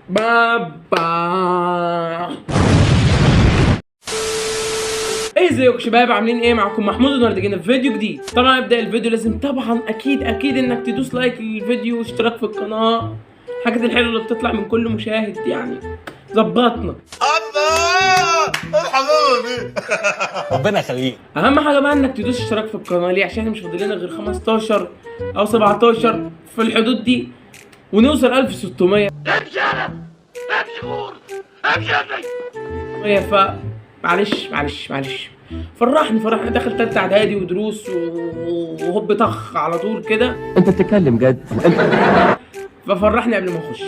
بابا ازيكم يا شباب، عاملين ايه؟ معكم محمود النهارده جينا في فيديو جديد. طبعا ابدا الفيديو لازم طبعا اكيد انك تدوس لايك للفيديو واشتراك في القناه. الحاجات الحلوه اللي بتطلع من كل مشاهد يعني ظبطنا. الله الحمام ربنا يخليك. اهم حاجه بقى انك تدوس اشتراك في القناه. ليه؟ عشان احنا مش فاضل لنا غير 15 او 17 في الحدود دي ونوصل 1600. امشي انا امشي غور امشي يا ابني. معلش فرحني داخل تالتة اعدادي ودروس وهوب طخ على طول كده. انت بتتكلم جد؟ ففرحني قبل ما اخش.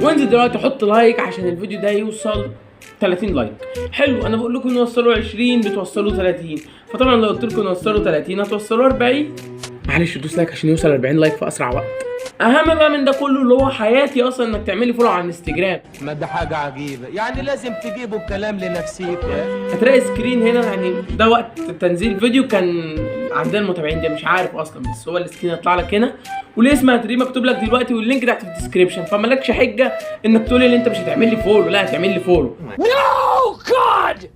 وانزل دلوقتي حط لايك عشان الفيديو ده يوصل 30 لايك. حلو، انا بقول لكم نوصلوا 20 بتوصلوا 30، فطبعا لو قلت لكم نوصلوا 30 هتوصلوا 40. معلش دوس لايك عشان يوصل 40 لايك في اسرع وقت. اهم بقى من ده كله اللي هو حياتي اصلا انك تعملي فولو على الانستجرام. ما ده حاجة عجيبة، يعني لازم تجيبوا الكلام لنفسيك. هتلاقي سكرين هنا، يعني ده وقت تنزيل فيديو كان عندنا المتابعين ده، مش عارف اصلا، بس هو السكرين هيطلع لك هنا والاسم هتلاقيه مكتوب لك دلوقتي واللينك تحت في الديسكربشن. فمالكش حجه انك تقول لي انت مش هتعمل لي فولو، لا هتعمل لي فولو. نو جاد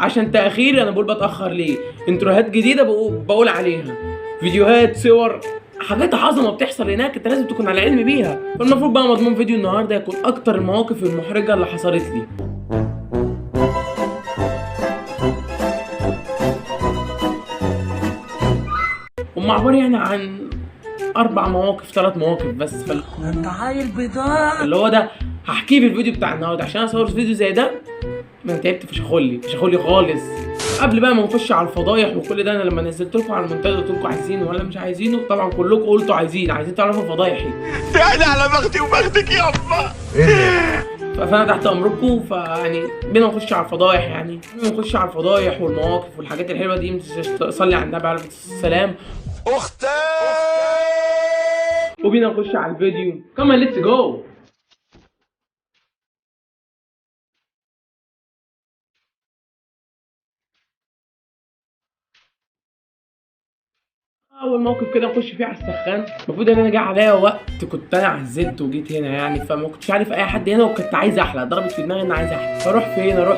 عشان تاخير انا بقول بتاخر ليه؟ انتروهات جديده بقول عليها، فيديوهات، صور، حاجات عظمه بتحصل هناك انت لازم تكون على علم بيها. فالمفروض بقى مضمون فيديو النهارده يكون اكتر المواقف المحرجه اللي حصلت لي. هم عباره يعني عن 4 مواقف 3 مواقف بس. انت عيل بيضاء اللي هو ده هحكيه في الفيديو بتاع النهارده عشان اصور فيديو زي ده. انا تعبت فشخولي خالص. قبل بقى ما نخش على الفضايح وكل ده، انا لما نزلت لكم على المنتدى قلت لكم عايزينه ولا مش عايزينه؟ طبعا كلكم قلتوا عايزين تعرفوا فضايحي. يعني على بختي وبختك يابا. فانا تحت امركم. فيعني بينا نخش على الفضايح، يعني نخش على الفضايح والمواقف والحاجات الحلوه دي. صلي على النبي عليه السلام. اختي وبينا نخش على الفيديو. كمان ليتس جو. اول موقف كده نخش فيه على السخان. المفروض ان انا جه عليا وقت كنت انا عزلت وجيت هنا يعني، فما كنتش عارف اي حد هنا وكنت عايز احلق. ضربت في دماغي ان عايز احلق، فاروح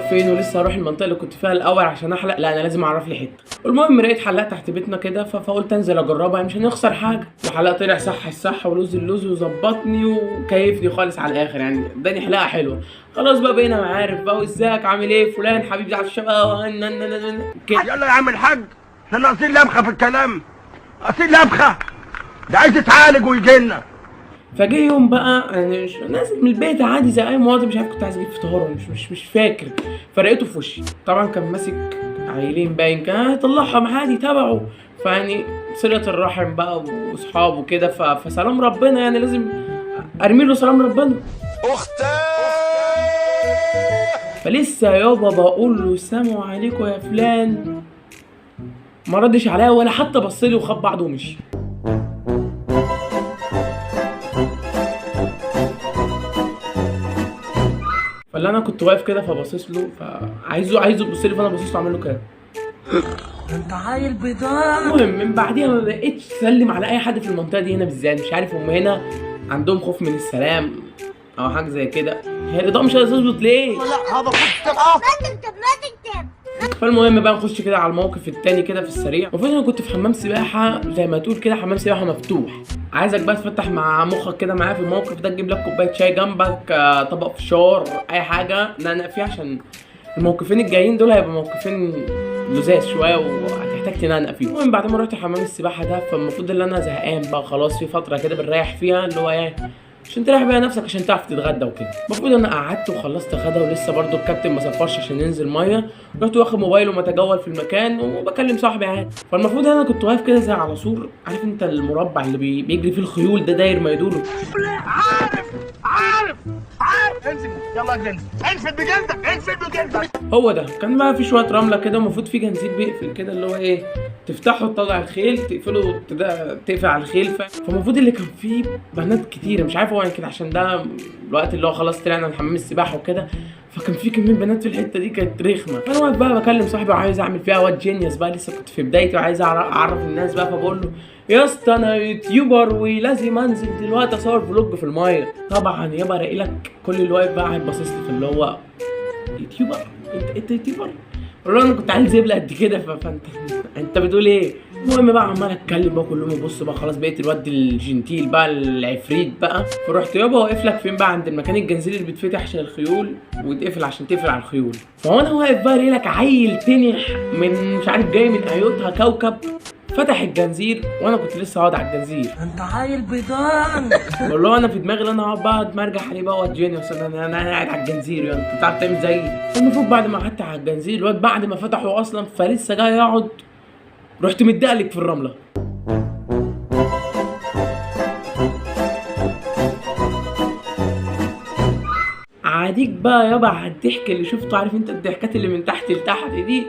فين ولسه هروح المنطقه اللي كنت فيها الاول عشان احلق. لا انا لازم اعرف لي حته. المهم لقيت حلاق تحت بيتنا كده، فقلت انزل اجربها مش هنخسر حاجه. الحلاق طلع صح ولوز اللوز وظبطني وكيفني خالص على الاخر، يعني اداني حلاقه حلوه. خلاص بقى بقينا معارف بقى، وازيك عامل ايه فلان حبيبي على الشباب كده. يلا يا عم الحاج، احنا ناقصين لبخه في الكلام، ناقصين لبخه، ده عايز يتعالج ويجي لنا. فجه يوم بقى انا مش نازل من البيت عادي زي اي مواطن، مش عارف كنت عايز اجيب فطار مش فاكر. فرقته في وشي، طبعا كان ماسك عيلين باين، كان هيطلعهم عادي تبعه. فيعني صلة الرحم بقى واصحابه كده، فسلام ربنا يعني لازم ارمي له سلام ربنا. اختي فلسه يابا بقول له السلام عليكم يا فلان، ما ردش عليا ولا حتى بص لي وخد بعضه ومشي. فاللي انا كنت واقف كده فباصص له، فعايزه يبص لي، فانا باصص له اعمل له كده. انت عيل بيضاء. المهم من بعديها ما بقتش اسلم على اي حد في المنطقه دي هنا بالذات. مش عارف هم هنا عندهم خوف من السلام او حاجه زي كده. هي الاضاءه مش هتظبط ليه؟ لا هذا فالمهم بقى نخش كده على الموقف التاني كده في السريع. المفروض انا كنت في حمام سباحه زي ما تقول كده، حمام سباحه مفتوح. عايزك بقى تفتح مع مخك كده معايا في الموقف ده، تجيب لك كوبايه شاي جنبك، طبق فشار، اي حاجه نقنق فيها، عشان الموقفين الجايين دول هيبقوا موقفين لذاذ شويه وهتحتاج تنقنق فيهم. المهم بعد ما رحت حمام السباحه ده، فالمفروض ان انا زهقان بقى خلاص، في فتره كده بنريح فيها اللي هو ايه عشان تريح بيها نفسك عشان تعرف تتغدى وكده. المفروض انا قعدت وخلصت غدا ولسه برضو الكابتن ما صفرش عشان ننزل ميه. رحت واخد موبايله ومتجول في المكان وبكلم صاحبي عادي. فالمفروض انا كنت واقف كده زي على سور، عارف انت المربع اللي بيجري فيه الخيول ده داير ما يدور. عارف انزل يلا انزل بجلدك هو ده كان بقى في شويه رمله كده، المفروض في جنزير بيقفل كده اللي هو ايه تفتحه تطلع الخيل، تقفله تقفل على الخيل. فالمفروض اللي كان فيه بنات كتيره، مش عارف هو يعني كده عشان ده الوقت اللي هو خلاص طلعنا من حمام السباحه وكده، فكان في كميه بنات في الحته دي كانت رخمه. فانا واقف بقى بكلم صاحبي وعايز اعمل فيها واد جينيوس بقى، لسه كنت في بدايتي وعايز اعرف الناس بقى. فبقول له يا اسطى انا يوتيوبر ولازم انزل دلوقتي اصور فلوج في المايه. طبعا يابا الاقي لك كل اللي واقف بقى قاعد باصص لي في اللي هو يوتيوبر، انت يوتيوبر؟ والله انا كنت عايز زبله قد كده انت بتقول ايه؟ المهم بقى عمال اتكلم بقى كلهم يبصوا بقى، خلاص بقيت الواد الجنتيل بقى العفريت بقى. فرحت يابا واقف لك فين بقى؟ عند المكان الجنزير اللي بيتفتح عشان الخيول ويتقفل عشان تقفل على الخيول. فانا واقف بقى الاقي لك عيل تنح من مش عارف جاي من ايوتها كوكب فتح الجنزير، وانا كنت لسه قاعد على الجنزير. انت عيل بيضان. والله انا في دماغي ان انا هقعد بقى اتمرجح عليه بقى واتجينيوس، انا قاعد على الجنزير. يعني انت بتعرف تعمل زيي؟ المفروض بعد ما قعدت على الجنزير الواد بعد ما فتحه اصلا فلسه جاي يقعد، رحت متدقلك في الرمله. عاديك بقى يابا على الضحك اللي شفته، عارف انت الضحكات اللي من تحت لتحت دي،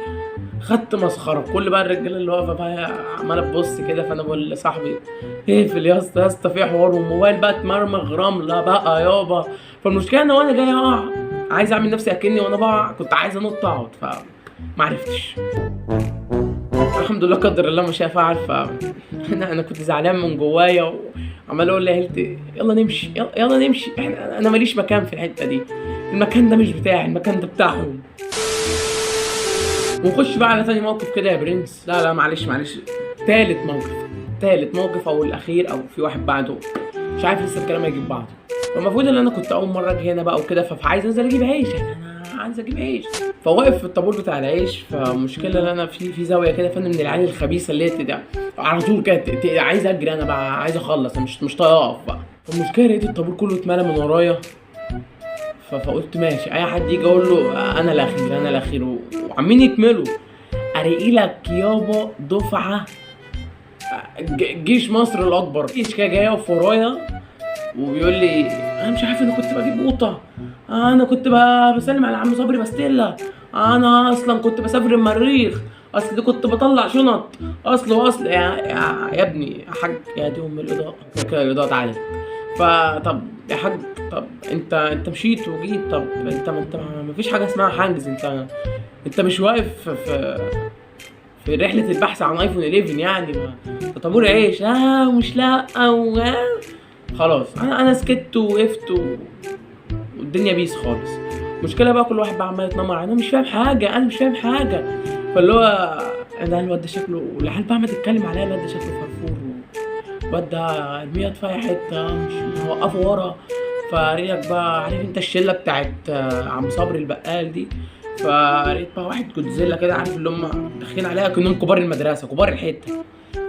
خدت مسخره. كل بقى الرجاله اللي واقفه بقى عماله تبص كده، فانا بقول لصاحبي اقفل يا اسطى، يا اسطى في حوار، والموبايل بقى اتمرمغ رمله بقى يابا. فالمشكله ان وانا جاي اقع عايز اعمل نفسي اكني وانا بقع كنت عايز انط اقعد، فمعرفتش. الحمد لله قدر الله ما شاء فعل. انا كنت زعلان من جوايا وعمال اقول لعيلتي يلا نمشي يلا نمشي، انا ماليش مكان في الحته دي، المكان ده مش بتاعي، المكان ده بتاعهم. ونخش بقى على تاني موقف كده يا برنس. لا معلش تالت موقف او الاخير او في واحد بعده، مش عارف لسه الكلام هيجيب بعضه. فالمفروض ان انا كنت اول مره اجي هنا بقى وكده، فعايز انزل اجيب عيش، انا عايز اجيب عيش. فواقف في الطابور بتاع العيش، فالمشكله ان انا في زاويه كده فانا من العيال الخبيثه اللي هي على طول كده عايز اجري، انا بقى عايز اخلص، انا مش طايق اقف بقى. فالمشكله لقيت الطابور كله اتملى من ورايا، فقلت ماشي اي حد يجي اقول له انا الاخير وعمالين يتملوا. الاقي لك يابا دفعه جيش مصر الاكبر، جيش كده جاي يقف ورايا وبيقول لي انا مش عارف، انا كنت بجيب قوطه، انا كنت بسلم على عم صبري باستيلا، انا اصلا كنت بسافر المريخ، اصل كنت بطلع شنط، اصل يا ابني يا حاج، يا دي ام الاضاءه كده الاضاءه تعالى. فطب يا حاج، طب انت مشيت وجيت، طب انت ما فيش حاجه اسمها حاجز، انت مش واقف في رحله البحث عن ايفون 11 يعني، طابور عيش مش لا خلاص. انا سكت ووقفت والدنيا بيس خالص. المشكله بقى كل واحد بقى عمال يتنمر، انا مش فاهم حاجه. فاللي هو انا الواد ده شكله، والعيال بقى ما تتكلم عليا، الواد ده شكله فرفور، الواد ده ارميه في اي حته، مش هوقفه ورا. فريك بقى عارف انت الشله بتاعت عم صبري البقال دي، فلقيت بقى واحد جودزيلا كده، عارف اللي هم داخلين عليها كانهم كبار المدرسه كبار الحته،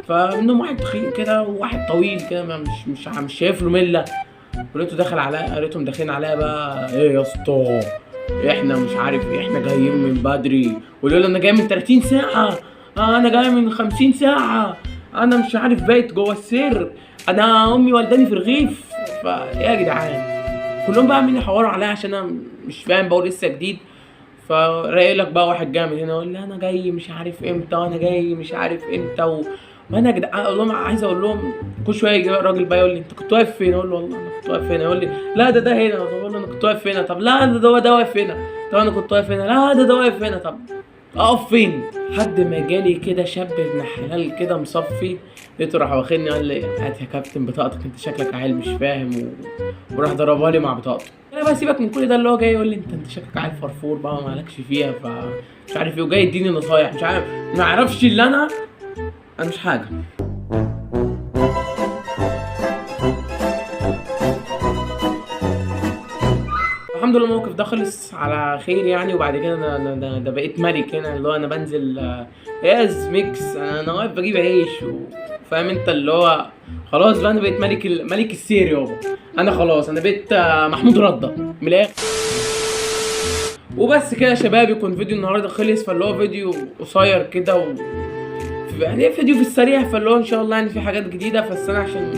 فمنهم واحد تخين كده وواحد طويل كده مش شايف له مله. ولقيته داخل عليا، لقيتهم داخلين عليا بقى ايه يا اسطى، احنا مش عارف ايه، احنا جايين من بدري، ويقول انا جاي من 30 ساعه، انا جاي من 50 ساعه، انا مش عارف بايت جوه السر، انا امي والداني في رغيف. فايه يا جدعان، كلهم بقى عاملين يحوروا عليا عشان انا مش فاهم بقول لسه جديد. فرايق لك بقى واحد جاي من هنا يقول لي انا جاي مش عارف امتى، وانا جاي مش عارف امتى وانا يا جدعان اقول لهم عايز اقول لهم. كل شويه يجي الراجل بقى يقول لي انت كنت واقف فين؟ اقول له والله انا كنت واقف هنا. يقول لي لا ده هنا. اقول له انا كنت واقف هنا. طب لا ده واقف هنا. طب انا كنت واقف هنا. لا ده واقف هنا. طب اقف فين؟ لحد ما جالي كده شاب ابن حلال كده مصفي، لقيته راح واخدني قال لي هات يا كابتن بطاقتك، انت شكلك عيل مش فاهم، وراح ضربها لي مع بطاقته. انا بقى سيبك من كل ده، اللي هو جاي يقول لي انت شكلك عيل فرفور بقى ومالكش فيها، فمش عارف ايه، وجاي يديني نصايح مش عارف، ما اعرفش اللي انا مش حاجه. الحمد لله الموقف ده خلص على خير يعني. وبعد كده انا ده بقيت ملك هنا، اللي هو انا بنزل ياز ميكس، انا واقف بجيب عيش فاهم انت، اللي هو خلاص بقى انا بقيت ملك السير يابا. انا خلاص انا بقيت محمود رده من الاخر. وبس كده يا شباب، يكون فيديو النهارده خلص، فاللي هو فيديو قصير كده يعني فيديو في السريع، فاللي هو ان شاء الله يعني في حاجات جديده، بس انا عشان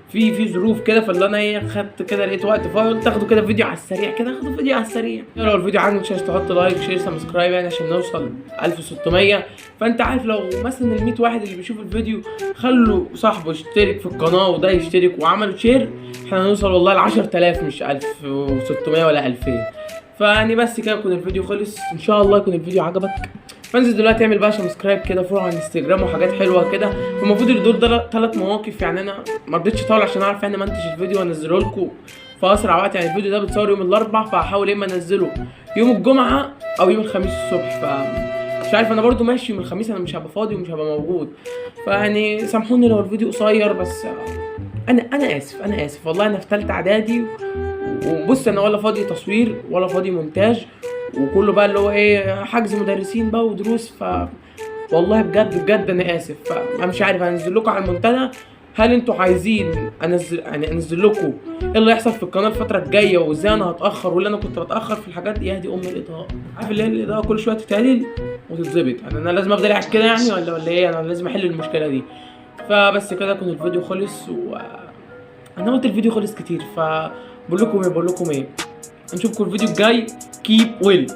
في ظروف كده، فاللي انا ايه خدت كده لقيت وقت فقلت اخده كده فيديو على السريع كده، اخده فيديو على السريع. لو الفيديو عجبك مش تحط لايك شير سبسكرايب يعني عشان نوصل 1600. فانت عارف لو مثلا ال 100 واحد اللي بيشوف الفيديو خلوا صاحبه يشترك في القناه وده يشترك وعملوا شير، احنا هنوصل والله ل 10000 مش 1600 ولا 2000. فيعني بس كده يكون الفيديو خلص، ان شاء الله يكون الفيديو عجبك. فانزل دلوقتي اعمل بقى سبسكرايب كده، فولو على الانستجرام وحاجات حلوه كده. فالمفروض اللي دول 3 مواقف يعني. انا ما رضيتش اطول عشان اعرف يعني منتج الفيديو وانزله لكم في اسرع وقت. يعني الفيديو ده بتصور يوم الاربعاء، فهحاول اما انزله يوم الجمعه او يوم الخميس الصبح. مش عارف، انا برضو ماشي يوم الخميس انا مش هبقى فاضي ومش هبقى موجود، فيعني سامحوني لو الفيديو قصير. بس انا اسف والله. انا في ثالثه اعدادي، وبص انا ولا فاضي تصوير ولا فاضي مونتاج، وكله بقى اللي هو ايه حجز مدرسين بقى ودروس. والله بجد انا اسف. فانا مش عارف انزل لكم على المنتدى، هل انتوا عايزين انزل لكم ايه اللي هيحصل في القناه الفتره الجايه، وازاي انا هتاخر، ولا انا كنت بتاخر في الحاجات دي؟ دي ام الاضاءه، عارف اللي هي الاضاءه كل شويه تتعدل وتتظبط. انا لازم افضل قاعد كده يعني ولا ايه؟ انا لازم احل المشكله دي. فبس كده يكون الفيديو خلص. انا قلت الفيديو خلص كتير، فبقول لكم ايه نشوفكم الفيديو الجاي. كيب ويل.